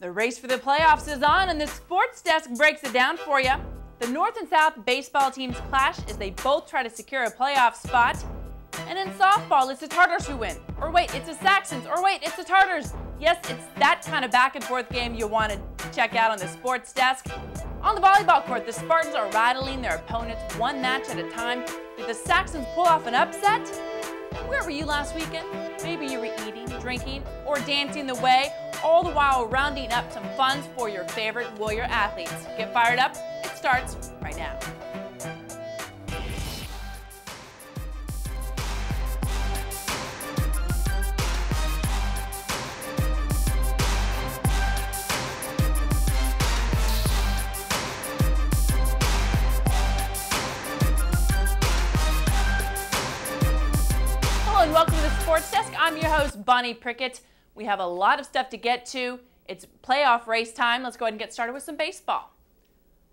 The race for the playoffs is on, and the Sports Desk breaks it down for you. The North and South baseball teams clash as they both try to secure a playoff spot. And in softball, it's the Tartars who win. Or wait, it's the Saxons. Or wait, it's the Tartars. Yes, it's that kind of back and forth game you want to check out on the Sports Desk. On the volleyball court, the Spartans are rattling their opponents one match at a time. Did the Saxons pull off an upset? Where were you last weekend? Maybe you were eating, drinking, or dancing the way, all the while rounding up some funds for your favorite Warrior athletes. Get fired up. It starts right now. Hello and welcome to the Sports Desk. I'm your host, Bonnie Prickitt. We have a lot of stuff to get to. It's playoff race time. Let's go ahead and get started with some baseball.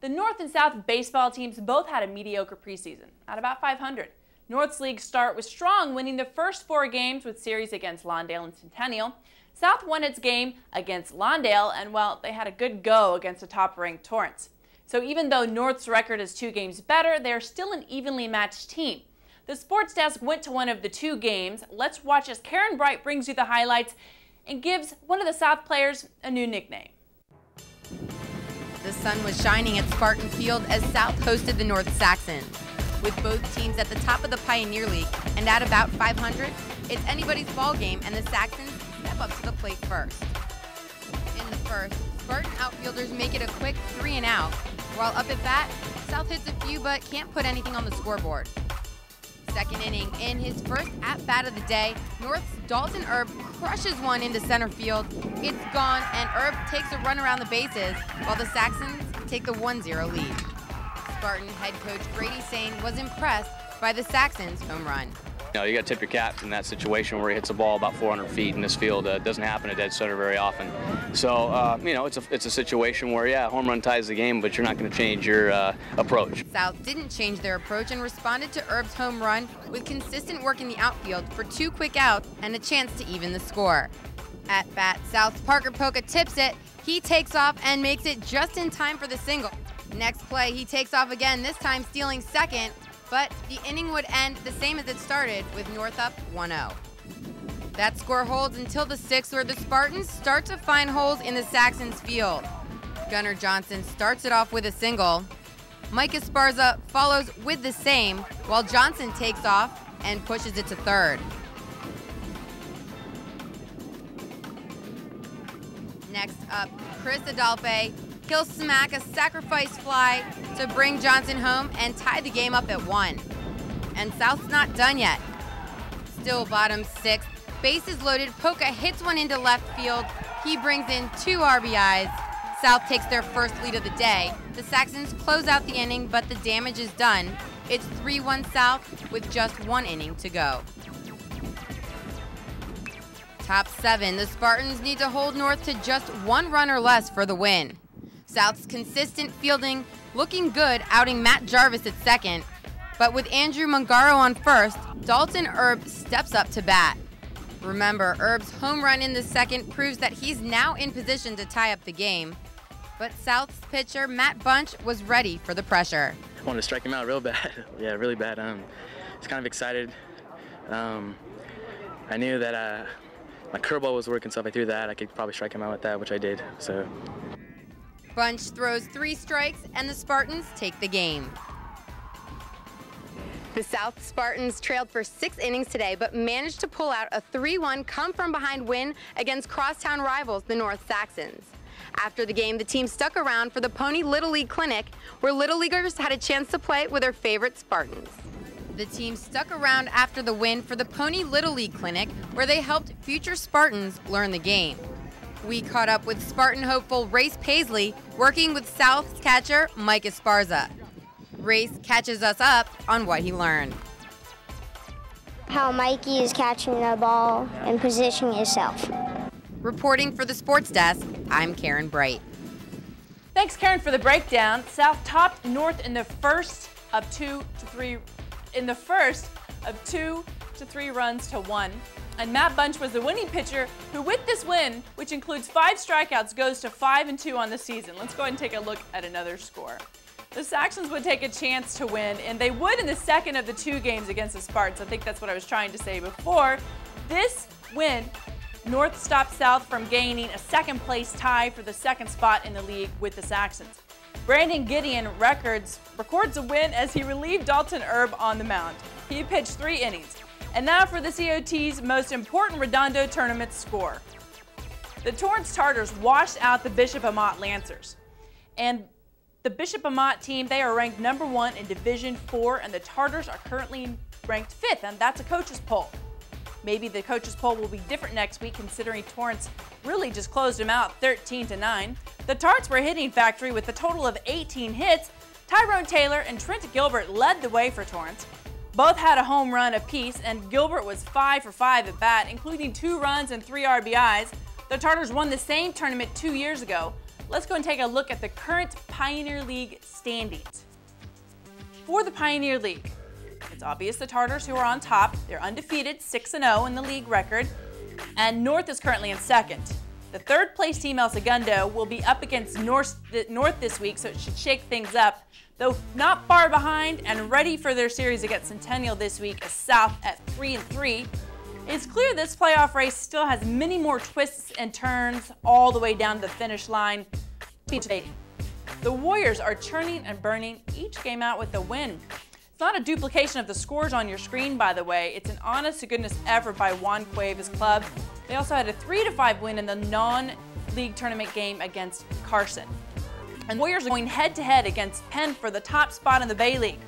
The North and South baseball teams both had a mediocre preseason, at about 500. North's league start was strong, winning the first 4 games with series against Lawndale and Centennial. South won its game against Lawndale, and well, they had a good go against the top-ranked Torrance. So even though North's record is 2 games better, they're still an evenly matched team. The Sports Desk went to one of the 2 games. Let's watch as Karen Bright brings you the highlights and gives one of the South players a new nickname. The sun was shining at Spartan Field as South hosted the North Saxons. With both teams at the top of the Pioneer League and at about 500, it's anybody's ball game, and the Saxons step up to the plate first. In the first, Spartan outfielders make it a quick 3 and out, while up at bat, South hits a few but can't put anything on the scoreboard. Second inning, in his first at-bat of the day, North's Dalton Erb crushes one into center field. It's gone, and Erb takes a run around the bases, while the Saxons take the 1-0 lead. Spartan head coach Brady Sane was impressed by the Saxons' home run. You know, you got to tip your cap in that situation where he hits a ball about 400 feet in this field. It doesn't happen at dead center very often. So, you know, it's a situation where, yeah, home run ties the game, but you're not going to change your approach. South didn't change their approach and responded to Erb's home run with consistent work in the outfield for 2 quick outs and a chance to even the score. At bat, South's Parker Polka tips it. He takes off and makes it just in time for the single. Next play, he takes off again, this time stealing second. But the inning would end the same as it started, with North up 1-0. That score holds until the 6th, where the Spartans start to find holes in the Saxons' field. Gunnar Johnson starts it off with a single. Mike Esparza follows with the same, while Johnson takes off and pushes it to third. Next up, Chris Adalpe. He'll smack a sacrifice fly to bring Johnson home and tie the game up at 1. And South's not done yet. Still bottom 6th, bases loaded, Polka hits one into left field. He brings in 2 RBIs. South takes their first lead of the day. The Saxons close out the inning, but the damage is done. It's 3-1 South with just 1 inning to go. Top 7, the Spartans need to hold North to just 1 run or less for the win. South's consistent fielding looking good, outing Matt Jarvis at second. But with Andrew Mungaro on first, Dalton Erb steps up to bat. Remember, Erb's home run in the second proves that he's now in position to tie up the game. But South's pitcher, Matt Bunch, was ready for the pressure. I wanted to strike him out real bad. Yeah, really bad. I was kind of excited. I knew that my curveball was working, so if I threw that, I could probably strike him out with that, which I did. So. Bunch throws 3 strikes, and the Spartans take the game. The South Spartans trailed for 6 innings today, but managed to pull out a 3-1 come-from-behind win against crosstown rivals, the North Saxons. After the game, the team stuck around for the Pony Little League Clinic, where Little Leaguers had a chance to play with their favorite Spartans. The team stuck around after the win for the Pony Little League Clinic, where they helped future Spartans learn the game. We caught up with Spartan hopeful Race Paisley, working with South's catcher Mike Esparza. Race catches us up on what he learned. How Mikey is catching the ball and positioning himself. Reporting for the Sports Desk, I'm Karen Bright. Thanks, Karen, for the breakdown. South topped North in the first of 2 to 3 runs to 1. And Matt Bunch was the winning pitcher who, with this win, which includes 5 strikeouts, goes to 5-2 on the season. Let's go ahead and take a look at another score. The Saxons would take a chance to win, and they would in the second of the 2 games against the Spartans. I think that's what I was trying to say before. This win, North stopped South from gaining a second-place tie for the 2nd spot in the league with the Saxons. Brandon Gideon records a win as he relieved Dalton Erb on the mound. He pitched 3 innings. And now for the COT's most important Redondo tournament score. The Torrance Tartars washed out the Bishop Amat Lancers. And the Bishop Amat team, they are ranked #1 in Division 4, and the Tartars are currently ranked 5th, and that's a coach's poll. Maybe the coach's poll will be different next week, considering Torrance really just closed them out 13-9. The Tarts were hitting factory with a total of 18 hits. Tyrone Taylor and Trent Gilbert led the way for Torrance. Both had a home run apiece, and Gilbert was 5 for 5 at bat, including 2 runs and 3 RBIs. The Tartars won the same tournament 2 years ago. Let's go and take a look at the current Pioneer League standings. For the Pioneer League, it's obvious the Tartars who are on top. They're undefeated, 6-0 in the league record, and North is currently in 2nd. The 3rd place team, El Segundo, will be up against North this week, so it should shake things up. Though not far behind and ready for their series against Centennial this week is South at 3-3. It's clear this playoff race still has many more twists and turns all the way down to the finish line. The Warriors are churning and burning each game out with a win. It's not a duplication of the scores on your screen, by the way. It's an honest-to-goodness effort by Juan Cuevas' club. They also had a 3-5 win in the non-league tournament game against Carson. And the Warriors are going head-to-head against Penn for the top spot in the Bay League.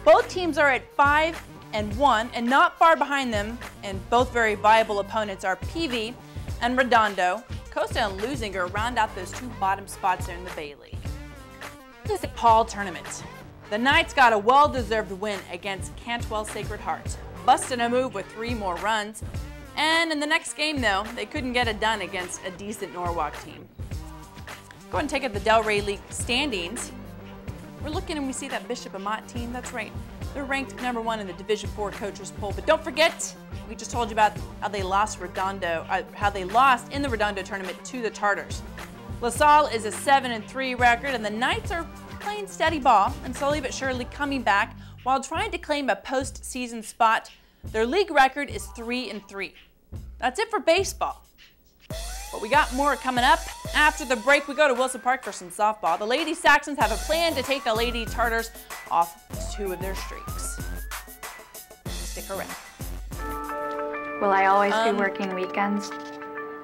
Both teams are at 5-1, and not far behind them, and both very viable opponents are PV and Redondo. Costa and Lusinger round out those 2 bottom spots there in the Bay League. This is the Paul tournament. The Knights got a well-deserved win against Cantwell Sacred Heart, busting a move with 3 more runs. And in the next game, though, they couldn't get it done against a decent Norwalk team. Go ahead and take up the Delray League standings. We're looking and we see that Bishop Amat team. That's right. They're ranked #1 in the Division 4 coaches poll. But don't forget, we just told you about how they lost in the Redondo tournament to the Tartars. LaSalle is a 7-3 record, and the Knights are playing steady ball and slowly but surely coming back while trying to claim a postseason spot. Their league record is 3-3. That's it for baseball. But we got more coming up. After the break, we go to Wilson Park for some softball. The Lady Saxons have a plan to take the Lady Tartars off 2 of their streaks. Stick around. Will I always be working weekends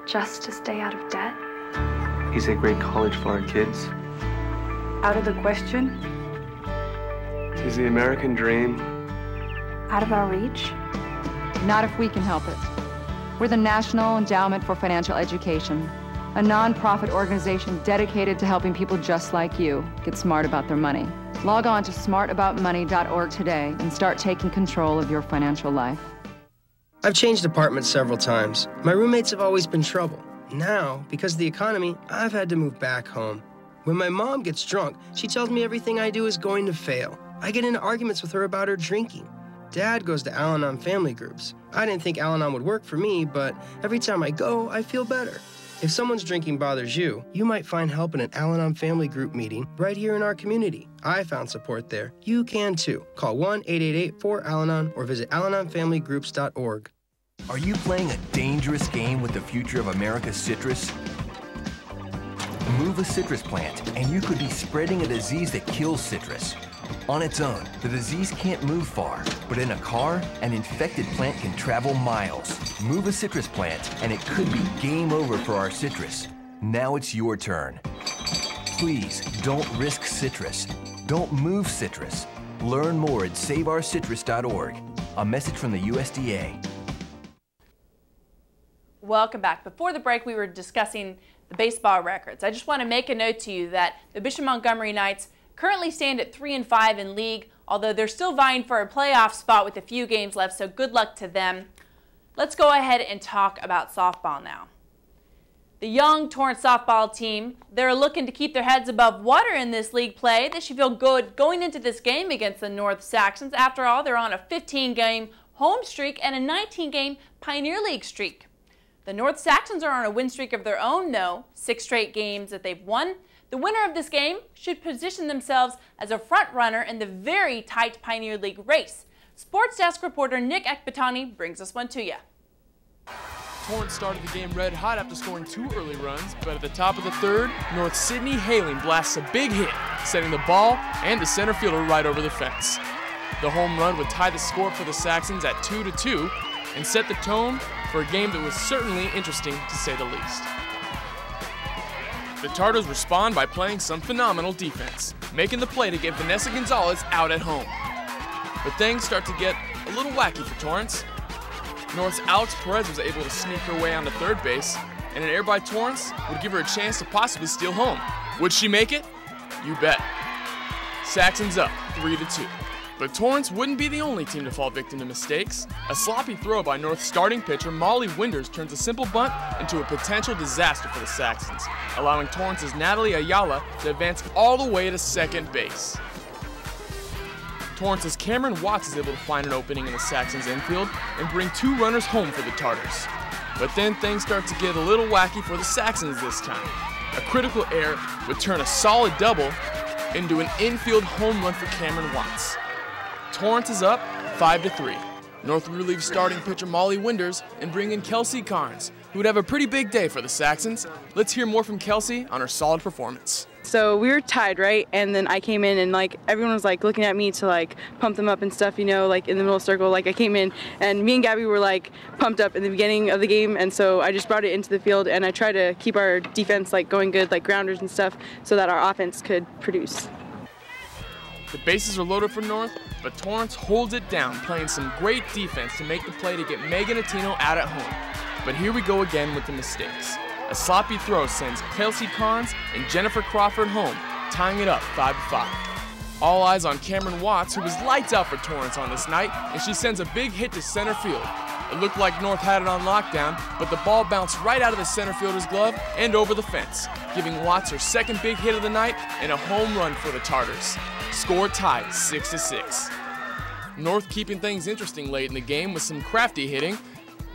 just to stay out of debt? He's a great college for our kids. Out of the question? He's the American dream. Out of our reach? Not if we can help it. We're the National Endowment for Financial Education, a non-profit organization dedicated to helping people just like you get smart about their money. Log on to smartaboutmoney.org today and start taking control of your financial life. I've changed apartments several times. My roommates have always been trouble. Now, because of the economy, I've had to move back home. When my mom gets drunk, she tells me everything I do is going to fail. I get into arguments with her about her drinking. Dad goes to Al-Anon family groups. I didn't think Al-Anon would work for me, but every time I go, I feel better. If someone's drinking bothers you, you might find help in an Al-Anon family group meeting right here in our community. I found support there. You can too. Call 1-888-4-AL-ANON or visit alanonfamilygroups.org. Are you playing a dangerous game with the future of America's citrus? Move a citrus plant, and you could be spreading a disease that kills citrus. On its own, the disease can't move far, but in a car, an infected plant can travel miles. Move a citrus plant, and it could be game over for our citrus. Now it's your turn. Please, don't risk citrus. Don't move citrus. Learn more at saveourcitrus.org. A message from the USDA. Welcome back. Before the break, we were discussing the baseball records. I just want to make a note to you that the Bishop Montgomery Knights currently stand at 3-5 in league, although they're still vying for a playoff spot with a few games left, so good luck to them. Let's go ahead and talk about softball now. The young Torrance softball team, they're looking to keep their heads above water in this league play. They should feel good going into this game against the North Saxons. After all, they're on a 15-game home streak and a 19-game Pioneer League streak. The North Saxons are on a win streak of their own, though, 6 straight games that they've won. The winner of this game should position themselves as a front runner in the very tight Pioneer League race. Sports Desk reporter Nick Ekbatani brings us one to you. Torrance started the game red hot after scoring 2 early runs, but at the top of the 3rd, North Sydney Haling blasts a big hit, setting the ball and the center fielder right over the fence. The home run would tie the score for the Saxons at 2-2 and set the tone for a game that was certainly interesting to say the least. The Tartars respond by playing some phenomenal defense, making the play to get Vanessa Gonzalez out at home. But things start to get a little wacky for Torrance. North's Alex Perez was able to sneak her way onto third base, and an error by Torrance would give her a chance to possibly steal home. Would she make it? You bet. Saxons up 3-2. But Torrance wouldn't be the only team to fall victim to mistakes. A sloppy throw by North's starting pitcher Molly Winders turns a simple bunt into a potential disaster for the Saxons, allowing Torrance's Natalie Ayala to advance all the way to second base. Torrance's Cameron Watts is able to find an opening in the Saxons' infield and bring 2 runners home for the Tartars. But then things start to get a little wacky for the Saxons this time. A critical error would turn a solid double into an infield home run for Cameron Watts. Torrance is up 5-3. North relieves starting pitcher Molly Winders and bring in Kelsey Carnes, who would have a pretty big day for the Saxons. Let's hear more from Kelsey on her solid performance. So we were tied, right? And then I came in and everyone was looking at me to pump them up and stuff, in the middle circle. I came in and me and Gabby were pumped up in the beginning of the game, and so I just brought it into the field and I tried to keep our defense going good, grounders and stuff, so that our offense could produce. The bases are loaded for North, but Torrance holds it down, playing some great defense to make the play to get Megan Attino out at home. But here we go again with the mistakes. A sloppy throw sends Kelsey Carnes and Jennifer Crawford home, tying it up 5-5. All eyes on Cameron Watts, who was lights out for Torrance on this night, and she sends a big hit to center field. It looked like North had it on lockdown, but the ball bounced right out of the center fielder's glove and over the fence, giving Watts her second big hit of the night and a home run for the Tartars. Score tied 6-6. North keeping things interesting late in the game with some crafty hitting,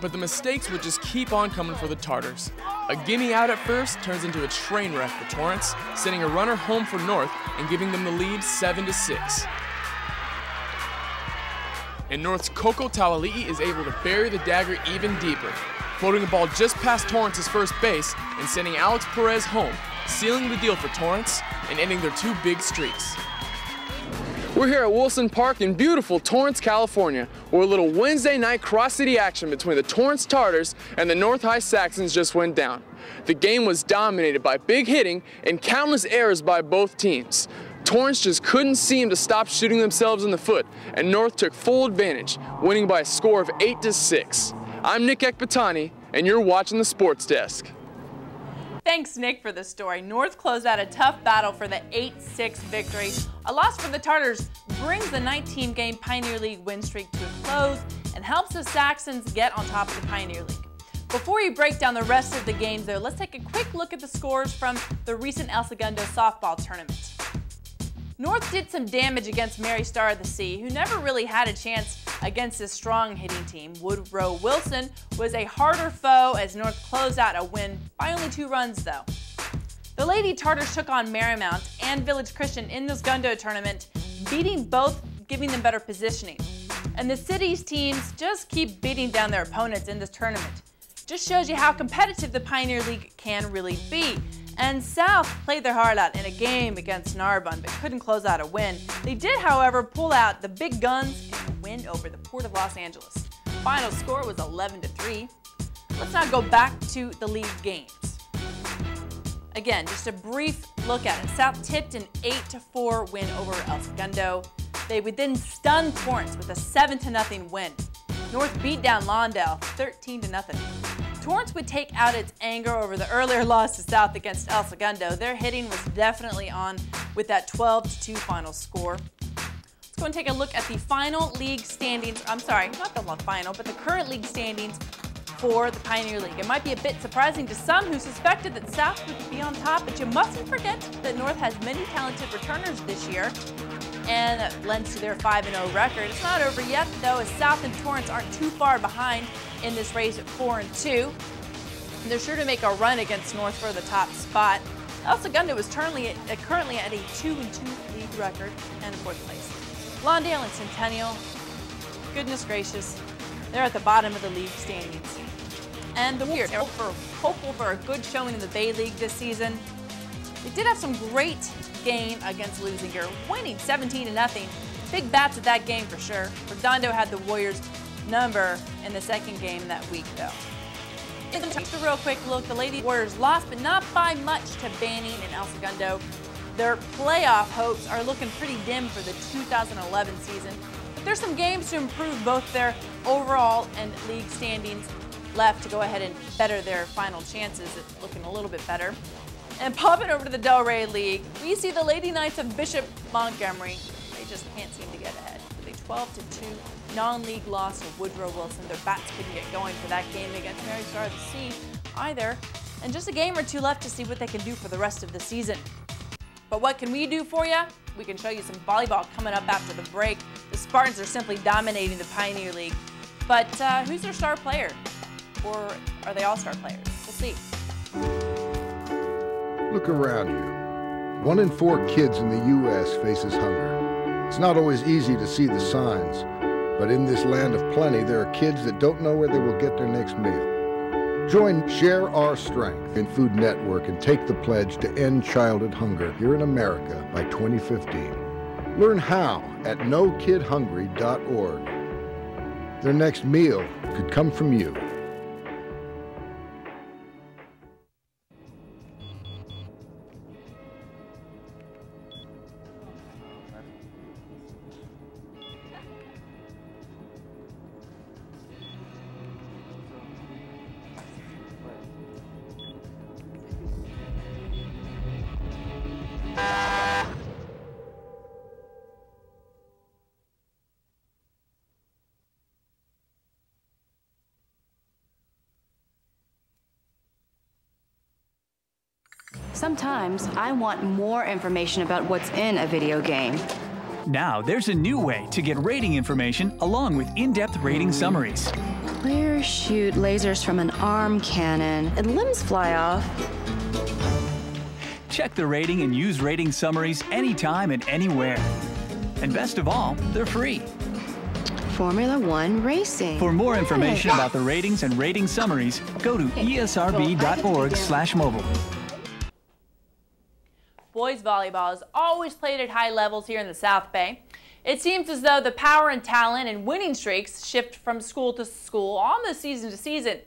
but the mistakes would just keep on coming for the Tartars. A gimme out at first turns into a train wreck for Torrance, sending a runner home for North and giving them the lead 7-6. And North's Coco Tawali'i is able to bury the dagger even deeper, floating the ball just past Torrance's first base and sending Alex Perez home, sealing the deal for Torrance and ending their 2 big streaks. We're here at Wilson Park in beautiful Torrance, California, where a little Wednesday night cross-city action between the Torrance Tartars and the North High Saxons just went down. The game was dominated by big hitting and countless errors by both teams. Torrance just couldn't seem to stop shooting themselves in the foot, and North took full advantage, winning by a score of 8-6. I'm Nick Ekbatani, and you're watching the Sports Desk. Thanks, Nick, for the story. North closed out a tough battle for the 8-6 victory. A loss for the Tartars brings the 19-game Pioneer League win streak to a close and helps the Saxons get on top of the Pioneer League. Before we break down the rest of the games, though, let's take a quick look at the scores from the recent El Segundo softball tournament. North did some damage against Mary Star of the Sea, who never really had a chance against this strong hitting team. Woodrow Wilson was a harder foe as North closed out a win by only 2 runs, though. The Lady Tartars took on Marymount and Village Christian in the Segundo tournament, beating both, giving them better positioning. And the city's teams just keep beating down their opponents in this tournament. Just shows you how competitive the Pioneer League can really be. And South played their heart out in a game against Narbonne, but couldn't close out a win. They did, however, pull out the big guns in a win over the Port of Los Angeles. Final score was 11-3. Let's now go back to the league games. Again, just a brief look at it. South tipped an 8-4 win over El Segundo. They would then stun Torrance with a 7-0 win. North beat down Lawndale 13-0. Torrance would take out its anger over the earlier loss to South against El Segundo. Their hitting was definitely on with that 12-2 final score. Let's go and take a look at the final league standings. I'm sorry, not the final, but the current league standings for the Pioneer League. It might be a bit surprising to some who suspected that South would be on top, but you mustn't forget that North has many talented returners this year. and that lends to their 5-0 record. It's not over yet, though, as South and Torrance aren't too far behind in this race at 4-2. They're sure to make a run against North for the top spot. El Segundo is currently at a 2-2 league record and in 4th place. Lawndale and Centennial, goodness gracious, they're at the bottom of the league standings. And the Warriors are hopeful for a good showing in the Bay League this season. They did have some great game against Lusinger, winning 17-0. Big bats at that game for sure. Redondo had the Warriors' number in the second game that week, though. Just a real quick look, the Lady Warriors lost, but not by much to Banning and El Segundo. Their playoff hopes are looking pretty dim for the 2011 season, but there's some games to improve both their overall and league standings left to go ahead and better their final chances. It's looking a little bit better. And popping over to the Delray League, we see the Lady Knights of Bishop Montgomery. They just can't seem to get ahead. With a 12-2 non-league loss to Woodrow Wilson. Their bats couldn't get going for that game against Mary Star of the Sea either. And just a game or two left to see what they can do for the rest of the season. But what can we do for you? We can show you some volleyball coming up after the break. The Spartans are simply dominating the Pioneer League. But who's their star player? Or are they all star players? We'll see. Look around you. 1 in 4 kids in the U.S. faces hunger. It's not always easy to see the signs, but in this land of plenty, there are kids that don't know where they will get their next meal. Join Share Our Strength in Food Network and take the pledge to end childhood hunger here in America by 2015. Learn how at NoKidHungry.org. Their next meal could come from you. Sometimes I want more information about what's in a video game. Now there's a new way to get rating information along with in-depth rating summaries. Players shoot lasers from an arm cannon and limbs fly off. Check the rating and use rating summaries anytime and anywhere. And best of all, they're free. Formula One Racing. For more information about the ratings and rating summaries, go to esrb.org/mobile. Boys volleyball is always played at high levels here in the South Bay. It seems as though the power and talent and winning streaks shift from school to school, almost season to season.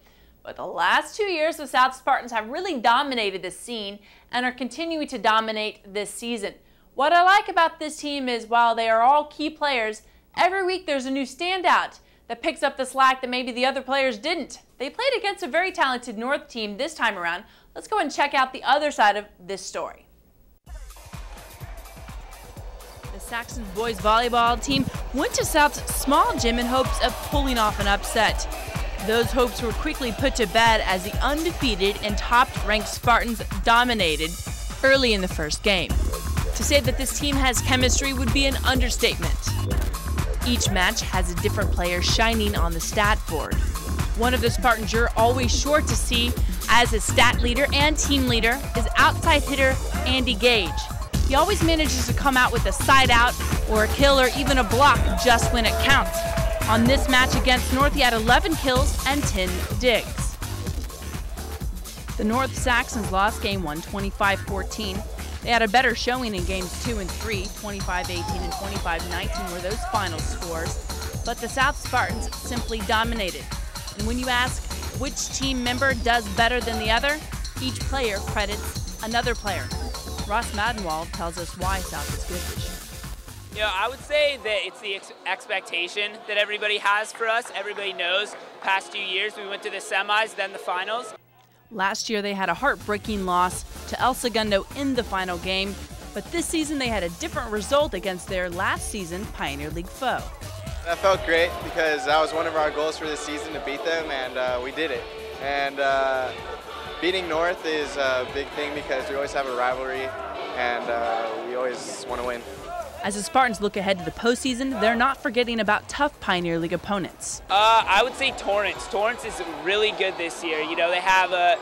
But the last 2 years, the South Spartans have really dominated the scene and are continuing to dominate this season. What I like about this team is while they are all key players, every week there's a new standout that picks up the slack that maybe the other players didn't. They played against a very talented North team this time around. Let's go and check out the other side of this story. The Saxon boys volleyball team went to South's small gym in hopes of pulling off an upset. Those hopes were quickly put to bed as the undefeated and top-ranked Spartans dominated early in the first game. To say that this team has chemistry would be an understatement. Each match has a different player shining on the stat board. One of the Spartans you're always sure to see as a stat leader and team leader is outside hitter Andy Gage. He always manages to come out with a side out or a kill or even a block just when it counts. On this match against North, he had 11 kills and 10 digs. The North Saxons lost game 1, 25-14. They had a better showing in games 2 and 3, 25-18 and 25-19 were those final scores. But the South Spartans simply dominated. And when you ask which team member does better than the other, each player credits another player. Ross Madenwald tells us why South is good this year. You know, I would say that it's the expectation that everybody has for us. Everybody knows past 2 years we went to the semis, then the finals. Last year they had a heartbreaking loss to El Segundo in the final game, but this season they had a different result against their last season Pioneer League foe. That felt great because that was one of our goals for this season, to beat them, and we did it. And beating North is a big thing because we always have a rivalry and we always want to win. As the Spartans look ahead to the postseason, they're not forgetting about tough Pioneer League opponents. I would say Torrance. Torrance is really good this year. You know, they have a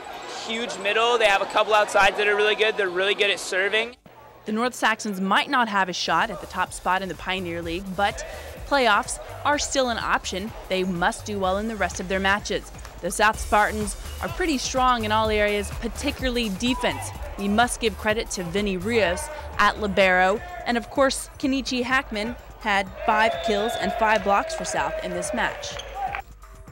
huge middle. They have a couple outsides that are really good. They're really good at serving. The North Saxons might not have a shot at the top spot in the Pioneer League, but playoffs are still an option. They must do well in the rest of their matches. The South Spartans are pretty strong in all areas, particularly defense. We must give credit to Vinny Rios at libero, and of course, Kenichi Hackman had 5 kills and 5 blocks for South in this match.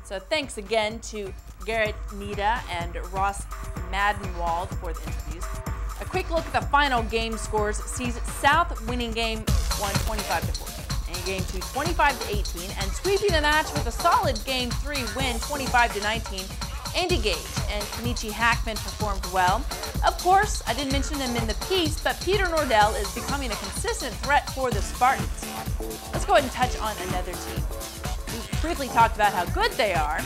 So thanks again to Garrett Nita and Ross Maddenwald for the interviews. A quick look at the final game scores sees South winning game 1 25-14, and game 2 25-18, and sweeping the match with a solid game 3 win 25-19. Andy Gage and Kenichi Hackman performed well. Of course, I didn't mention them in the piece, but Peter Nordell is becoming a consistent threat for the Spartans. Let's go ahead and touch on another team. We briefly talked about how good they are.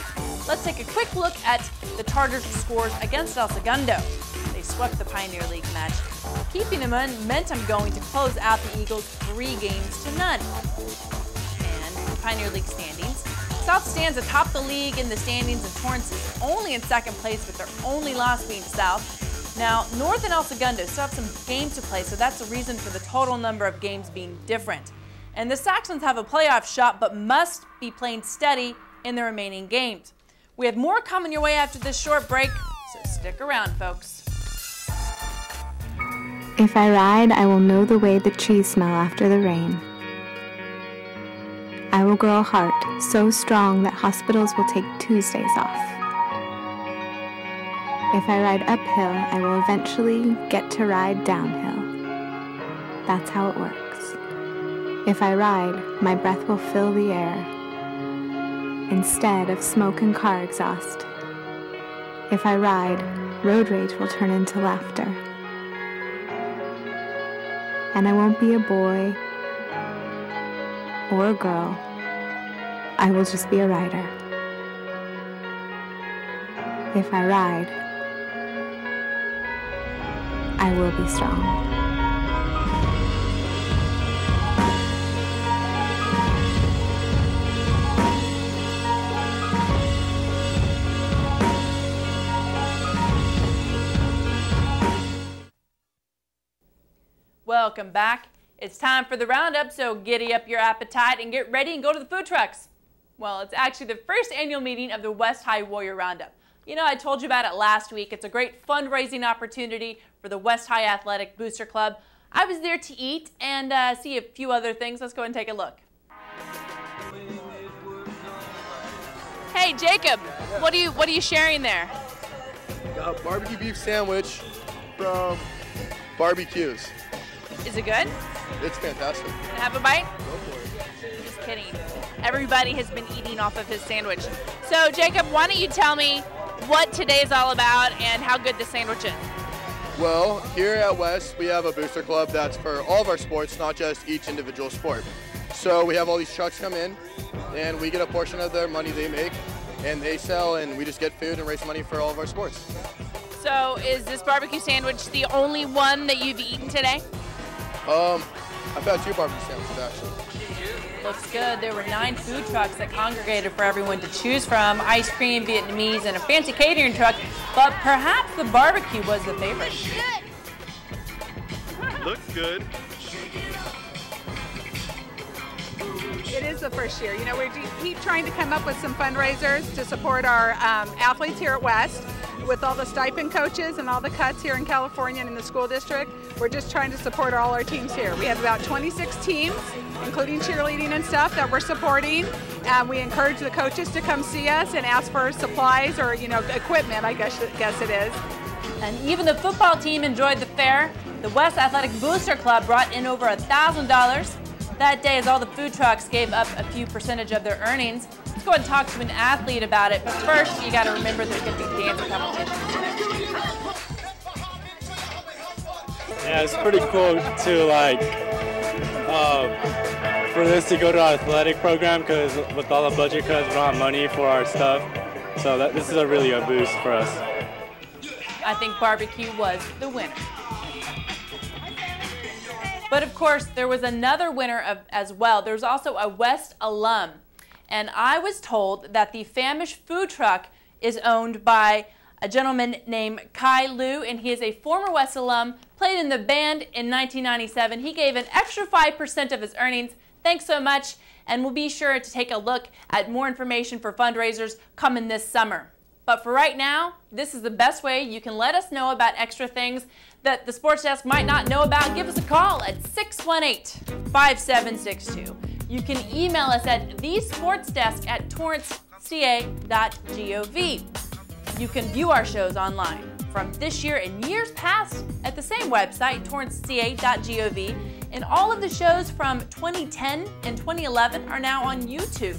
Let's take a quick look at the Chargers' scores against El Segundo. They swept the Pioneer League match, keeping the momentum going to close out the Eagles 3-0. And Pioneer League standings. South stands atop the league in the standings, and Torrance is only in second place with their only loss being South. Now, North and El Segundo still have some games to play, so that's the reason for the total number of games being different. And the Saxons have a playoff shot, but must be playing steady in the remaining games. We have more coming your way after this short break, so stick around, folks. If I ride, I will know the way the trees smell after the rain. I will grow a heart so strong that hospitals will take Tuesdays off. If I ride uphill, I will eventually get to ride downhill. That's how it works. If I ride, my breath will fill the air instead of smoke and car exhaust. If I ride, road rage will turn into laughter. And I won't be a boy or a girl. I will just be a rider. If I ride, I will be strong. Welcome back. It's time for the roundup, so giddy up your appetite and get ready and go to the food trucks. Well, it's actually the first annual meeting of the West High Warrior Roundup. You know, I told you about it last week. It's a great fundraising opportunity for the West High Athletic Booster Club. I was there to eat and see a few other things. Let's go and take a look. Hey, Jacob, what are you sharing there? A barbecue beef sandwich from Barbecues. Is it good? It's fantastic. Can I have a bite? Go for it. Just kidding. Everybody has been eating off of his sandwich. So, Jacob, why don't you tell me what today is all about and how good the sandwich is? Well, here at West, we have a booster club that's for all of our sports, not just each individual sport. So we have all these trucks come in, and we get a portion of their money they make, and they sell, and we just get food and raise money for all of our sports. So, is this barbecue sandwich the only one that you've eaten today? I've had 2 barbecue sandwiches, actually. Looks good. There were 9 food trucks that congregated for everyone to choose from. Ice cream, Vietnamese, and a fancy catering truck. But perhaps the barbecue was the favorite. Looks good. It is the first year. You know, we keep trying to come up with some fundraisers to support our athletes here at West. With all the stipend coaches and all the cuts here in California and in the school district, we're just trying to support all our teams here. We have about 26 teams, including cheerleading and stuff, that we're supporting. We encourage the coaches to come see us and ask for supplies or, you know, equipment, I guess it is. And even the football team enjoyed the fair. The West Athletic Booster Club brought in over $1,000 that day as all the food trucks gave up a few percentage of their earnings. Let's go ahead and talk to an athlete about it, but first you got to remember there's going to be dance competition. Yeah, it's pretty cool to for this to go to our athletic program, because with all the budget cuts, we don't have money for our stuff. So this is a really good boost for us. I think barbecue was the winner. But of course, there was another winner as well. There's also a West alum. And I was told that the Famish food truck is owned by a gentleman named Kai Liu, and he is a former West alum, played in the band in 1997. He gave an extra 5% of his earnings. Thanks so much, and we'll be sure to take a look at more information for fundraisers coming this summer. But for right now, this is the best way you can let us know about extra things that the Sports Desk might not know about. Give us a call at 618-5762. You can email us at thesportsdesk@torranceca.gov. You can view our shows online from this year and years past at the same website, torranceca.gov. And all of the shows from 2010 and 2011 are now on YouTube.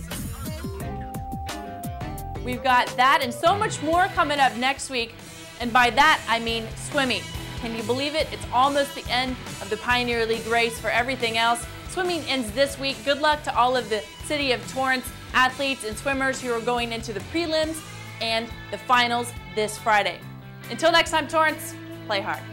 We've got that and so much more coming up next week. And by that, I mean swimming. Can you believe it? It's almost the end of the Pioneer League race for everything else. Swimming ends this week. Good luck to all of the City of Torrance athletes and swimmers who are going into the prelims and the finals this Friday. Until next time, Torrance, play hard.